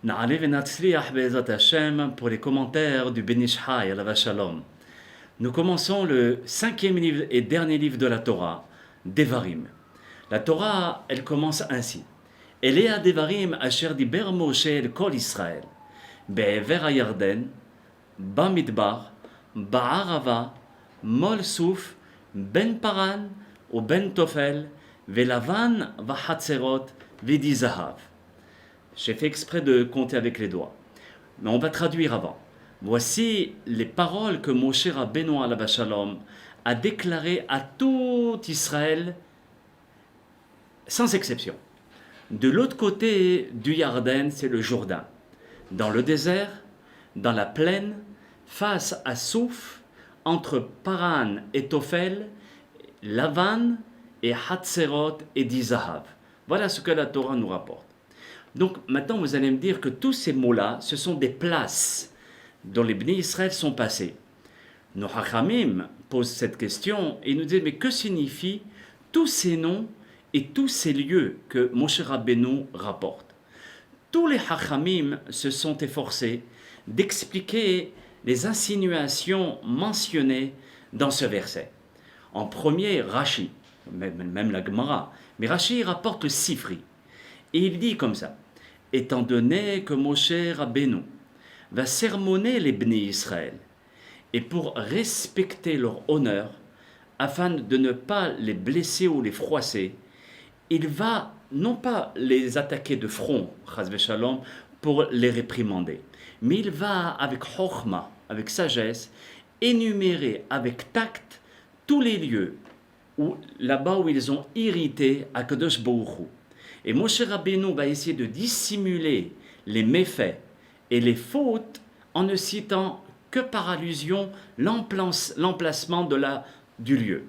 Na'ale venatzliach be'ezat Hashem pour les commentaires du Ben Ish Chai, alav Shalom. Nous commençons le cinquième livre et dernier livre de la Torah, Devarim. La Torah, elle commence ainsi. Elea Devarim asher diber Moshe el kol Israël, be'ever hayarden, bamidbar, ba'arava, mol souf, ben paran, ou ben tofel, velavan vahatzerot, vedi zahav. J'ai fait exprès de compter avec les doigts. Mais on va traduire avant. Voici les paroles que Moshe Rabbeinu alav shalom a déclarées à tout Israël, sans exception. De l'autre côté du Yarden, c'est le Jourdain. Dans le désert, dans la plaine, face à Souf, entre Paran et Tophel, Lavan et Hatzerot et Dizahav. Voilà ce que la Torah nous rapporte. Donc maintenant vous allez me dire que tous ces mots-là, ce sont des places dont les Bnei Israël sont passés. Nos Hachamim posent cette question et nous disent mais que signifient tous ces noms et tous ces lieux que Moshe Rabbeinu rapporte? Tous les Hachamim se sont efforcés d'expliquer les insinuations mentionnées dans ce verset. En premier, Rashi, même la Gemara, mais Rashi rapporte le Sifri. Et il dit comme ça, étant donné que Moshe Rabbeinu va sermonner les Bnei Israël, et pour respecter leur honneur, afin de ne pas les blesser ou les froisser, il va non pas les attaquer de front, chas v'shalom, pour les réprimander, mais il va avec chokhma, avec sagesse, énumérer avec tact tous les lieux là-bas où ils ont irrité Akadosh Baruch Hu. Et Moshe Rabbeinu va essayer de dissimuler les méfaits et les fautes en ne citant que par allusion l'emplacement du lieu,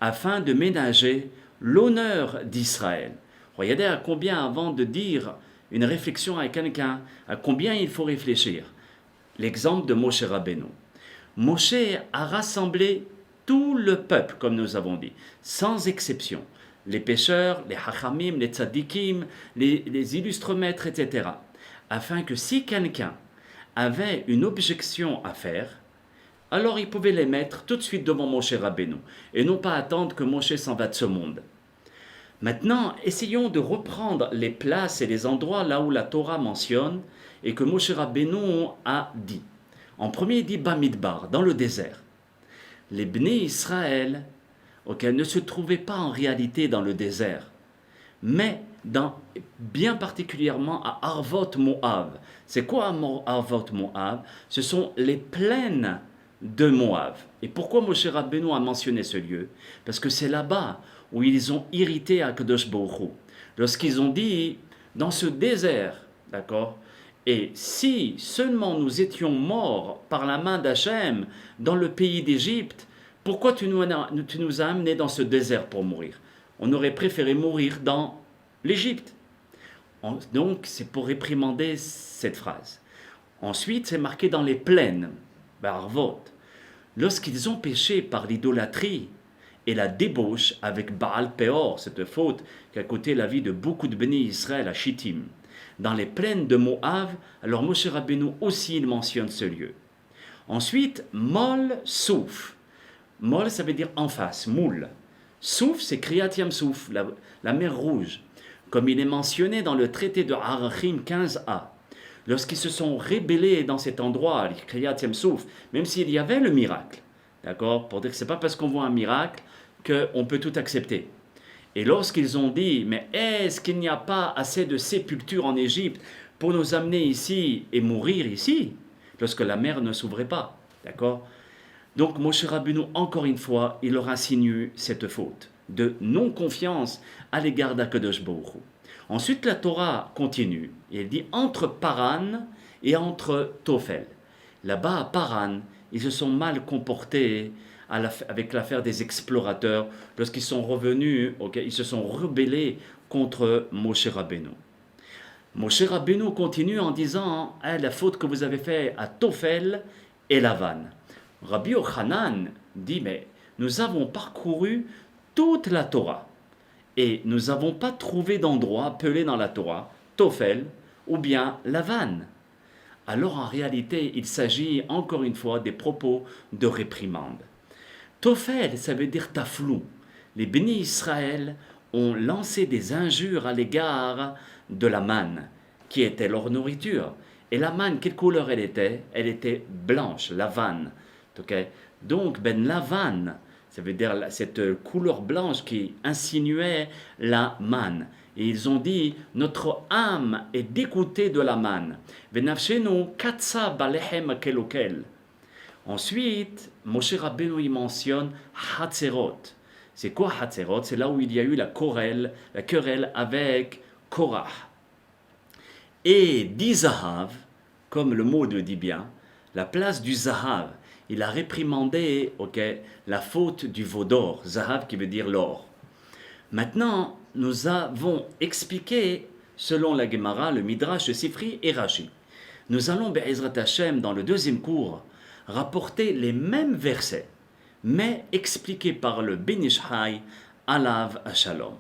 afin de ménager l'honneur d'Israël. Regardez à combien, avant de dire une réflexion à quelqu'un, à combien il faut réfléchir. L'exemple de Moshe Rabbeinu. Moshe a rassemblé tout le peuple, comme nous avons dit, sans exception. Les pécheurs, les hachamim, les tzadikim, les illustres maîtres, etc. Afin que si quelqu'un avait une objection à faire, alors il pouvait les mettre tout de suite devant Moshe Rabbeinu, et non pas attendre que Moshe s'en va de ce monde. Maintenant, essayons de reprendre les places et les endroits là où la Torah mentionne, et que Moshe Rabbeinu a dit. En premier, il dit Bamidbar, dans le désert. Les Bnei Israël, ne se trouvaient pas en réalité dans le désert, mais bien particulièrement à Arvot Moab. C'est quoi Arvot Moab? Ce sont les plaines de Moab. Et pourquoi Moshe Rabbeinu a mentionné ce lieu? Parce que c'est là-bas où ils ont irrité Akadosh Baruch Hu. Lorsqu'ils ont dit, dans ce désert, d'accord, et si seulement nous étions morts par la main d'Hachem dans le pays d'Égypte, pourquoi tu nous as amenés dans ce désert pour mourir? On aurait préféré mourir dans l'Égypte. Donc, c'est pour réprimander cette phrase. Ensuite, c'est marqué dans les plaines, Barvot. Lorsqu'ils ont péché par l'idolâtrie et la débauche avec Baal Peor, cette faute qui a coûté la vie de beaucoup de bénis Israël à Shittim, dans les plaines de Moab, alors Moshe Rabbeinu aussi il mentionne ce lieu. Ensuite, Mol Souf. Mol, ça veut dire en face, moule. Souf, c'est Kriyat Yam Souf, la mer Rouge, comme il est mentionné dans le traité de Arachim 15a. Lorsqu'ils se sont rébellés dans cet endroit, Kriyat Yam Souf, même s'il y avait le miracle, d'accord, pour dire que ce n'est pas parce qu'on voit un miracle qu'on peut tout accepter. Et lorsqu'ils ont dit, mais est-ce qu'il n'y a pas assez de sépultures en Égypte pour nous amener ici et mourir ici, lorsque la mer ne s'ouvrait pas, d'accord? Donc Moshe Rabbeinu, encore une fois, il leur insinue cette faute de non-confiance à l'égard d'Akadosh Baruch Hu. Ensuite, la Torah continue, et elle dit entre Paran et entre Tophel. Là-bas, à Paran, ils se sont mal comportés avec l'affaire des explorateurs. Lorsqu'ils sont revenus, ils se sont rebellés contre Moshe Rabbeinu. Moshe Rabbeinu continue en disant la faute que vous avez faite à Tophel et Lavan. Rabbi Yochanan dit, mais nous avons parcouru toute la Torah et nous n'avons pas trouvé d'endroit appelé dans la Torah, Tophel ou bien Lavan. Alors en réalité, il s'agit encore une fois des propos de réprimande. Tophel, ça veut dire taflou. Les bénis Israël ont lancé des injures à l'égard de la manne, qui était leur nourriture. Et la manne, quelle couleur elle était? Elle était blanche, lavan. Okay? Donc, ben lavan, ça veut dire cette couleur blanche qui insinuait la manne. Et ils ont dit, notre âme est dégoûtée de la manne. Venafshenu katsa balehem kelokel. Ensuite, Moshe Rabbeinu y mentionne Hatzerot. C'est quoi Hatzerot? C'est là où il y a eu la querelle avec Korah. Et dit Zahav, comme le mot le dit bien, la place du Zahav. Il a réprimandé la faute du veau d'or, Zahav qui veut dire l'or. Maintenant, nous avons expliqué, selon la Gemara, le Midrash de Sifri et Rashi. Nous allons, Be'ezrat Hashem, dans le deuxième cours, rapporter les mêmes versets, mais expliqués par le Ben Ish Chai, Alav Shalom.